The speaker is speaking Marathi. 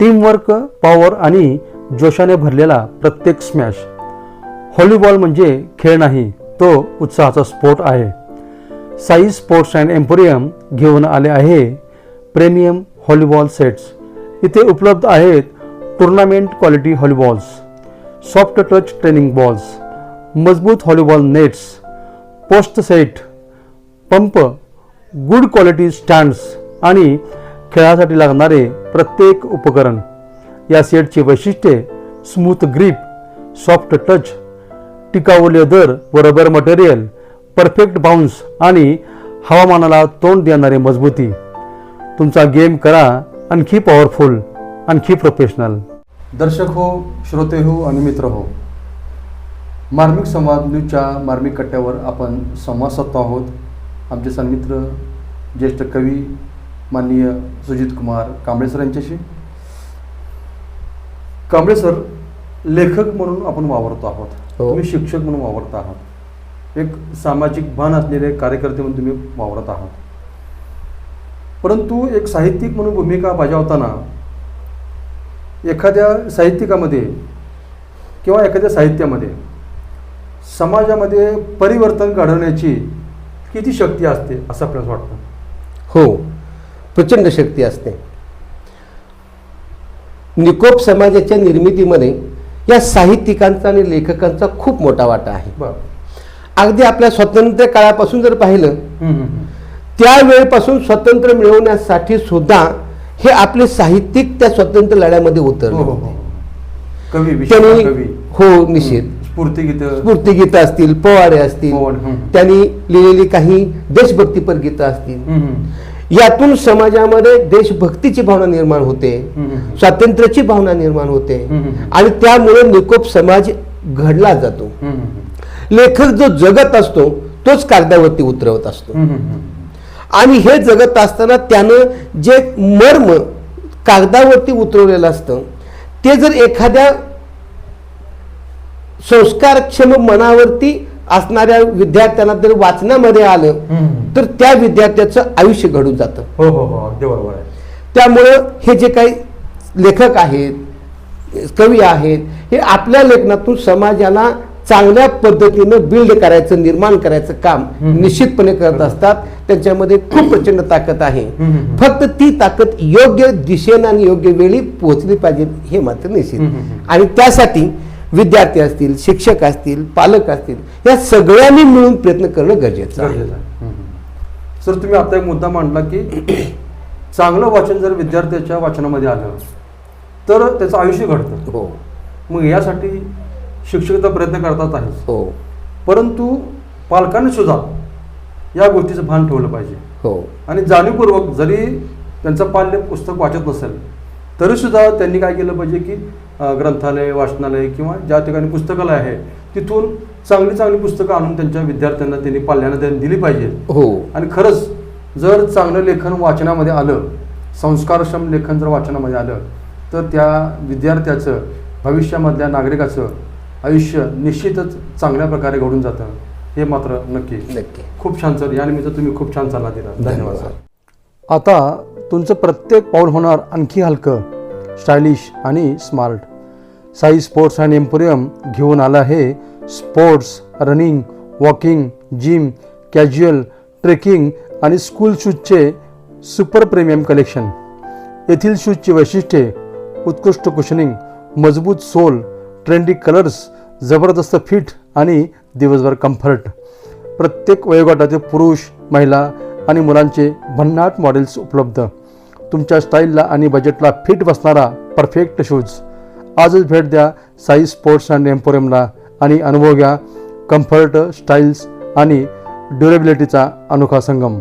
टीमवर्क, पॉवर आणि जोशाने भरलेला प्रत्येक स्मॅश. व्हॉलीबॉल म्हणजे खेळ नाही, तो उत्साहाचा स्पोर्ट आहे. साई स्पोर्ट्स अँड एम्पोरियम घेऊन आले आहे प्रीमियम व्हॉलीबॉल सेट्स. इथे उपलब्ध आहेत tournament quality volleyballs, soft touch training balls, मजबूत volleyball nets, post set, pump, good quality stands आणि खेळासाठी लागणारे प्रत्येक उपकरण. या सेटची वैशिष्ट्ये स्मूथ ग्रिप, सॉफ्ट टच, टिकाऊ लेदर व रबर मटेरियल, परफेक्ट बाउन्स आणि हवामानाला तोंड देणारे मजबूती. तुमचा गेम करा आणखी पॉवरफुल, आणखी प्रोफेशनल. दर्शक हो, श्रोते हो आणि मित्र हो, मार्मिक संवाद न्यूजच्या मार्मिक कट्ट्यावर आपण संवाद साधतो आहोत. आमचे सन्मित्र ज्येष्ठ कवी माननीय सुजित कुमार कांबळे सर यांच्याशी. कांबळे सर, लेखक म्हणून आपण वावरतो आहोत, तुम्ही शिक्षक म्हणून वावरत आहात, एक सामाजिक भान असलेले कार्यकर्ते म्हणून तुम्ही वावरत आहात. परंतु एक साहित्यिक म्हणून भूमिका बजावताना एखाद्या साहित्यिकामध्ये किंवा एखाद्या साहित्यामध्ये समाजामध्ये परिवर्तन घडवण्याची किती शक्ती असते असं आपल्याला वाटतं? हो, प्रचंड शक्ती असते. निकोप समाजाच्या निर्मितीमध्ये या साहित्यिकांचा आणि लेखकांचा खूप मोठा वाटा आहे. अगदी आपल्या स्वातंत्र्य काळापासून जर पाहिलं, त्यावेळेपासून स्वातंत्र्य मिळवण्यासाठी सुद्धा हे आपले साहित्यिक त्या स्वातंत्र्य लढ्यामध्ये उतरले. त्यांनी हो निश्चित स्फूर्तिगीतं असतील, पोवाडे असतील, त्यांनी लिहिलेली काही देशभक्तीपर गीतं असतील. यातून समाजामध्ये देशभक्तीची भावना निर्माण होते, स्वातंत्र्याची भावना निर्माण होते आणि त्यामुळे निकोप समाज घडला जातो. लेखक जो जगत असतो तोच कागदावरती उतरवत असतो आणि हे जगत असताना त्यानं जे मर्म कागदावरती उतरवलेलं असतं ते जर एखाद्या संस्कारक्षम मनावरती असणाऱ्या विद्यार्थ्यांना जर वाचनामध्ये आलं तर त्या विद्यार्थ्याचं आयुष्य घडून जातं. हो हो हो, अगदी बरोबर आहे. त्यामुळं हे जे काही लेखक आहेत, कवी आहेत, हे आपल्या लेखनातून समाजाला चांगल्या पद्धतीनं बिल्ड करायचं, निर्माण करायचं काम निश्चितपणे करत असतात. त्यांच्यामध्ये खूप प्रचंड ताकद आहे. फक्त ती ताकद योग्य दिशेने आणि योग्य वेळी पोहोचली पाहिजे, हे मात्र निश्चित. आणि त्यासाठी विद्यार्थी असतील, शिक्षक असतील, पालक असतील, या सगळ्यांनी मिळून प्रयत्न करणं गरजेचं आहे. सर, तुम्ही आता एक मुद्दा मांडला की चांगलं वाचन जर विद्यार्थ्याच्या वाचनामध्ये आलं तर त्याचं आयुष्य घडतं. हो, मग यासाठी शिक्षक तर प्रयत्न करतात आहे. हो, परंतु पालकांनी सुद्धा या गोष्टीचं भान ठेवलं पाहिजे. हो, आणि जाणीवपूर्वक जरी त्यांचं पाल्य पुस्तक वाचत नसेल तरी सुद्धा त्यांनी काय केलं पाहिजे की ग्रंथालय, वाचनालय किंवा ज्या ठिकाणी पुस्तकालय आहे तिथून चांगली चांगली पुस्तकं आणून त्यांच्या विद्यार्थ्यांना त्यांनी पाल्यांना दिली पाहिजे. हो, आणि खरंच जर चांगलं लेखन वाचनामध्ये आलं, संस्कारक्षम लेखन जर वाचनामध्ये आलं तर त्या विद्यार्थ्याचं, भविष्यामधल्या नागरिकाचं आयुष्य निश्चितच चांगल्या प्रकारे घडून जातं, हे मात्र नक्की. खूप छान सर, यानिमित्त तुम्ही खूप छान सल्ला दिला. धन्यवाद सर. आता तुमचं प्रत्येक पाऊल होणार आणखी हलकं, स्टायलिश आणि smart. Sai sports and emporium घेऊन आला आहे sports, running, walking, gym, casual, trekking आणि स्कूल शूजचे सुपर प्रीमियम कलेक्शन. येथील शूजची वैशिष्ट्ये उत्कृष्ट कुशनिंग, मजबूत सोल, ट्रेंडी कलर्स, जबरदस्त फिट आणि दिवसभर कम्फर्ट. प्रत्येक वयोगटातील पुरुष, महिला आणि मुलांचे भन्नाट मॉडेल्स उपलब्ध. तुमच्या स्टाईलला आणि बजेटला फिट बसणारा परफेक्ट शूज. आजच भेट द्या साई स्पोर्ट्स अँड एम्पोरियमला आणि अनुभव घ्या कम्फर्ट, स्टाईल्स आणि ड्युरेबिलिटीचा अनोखा संगम.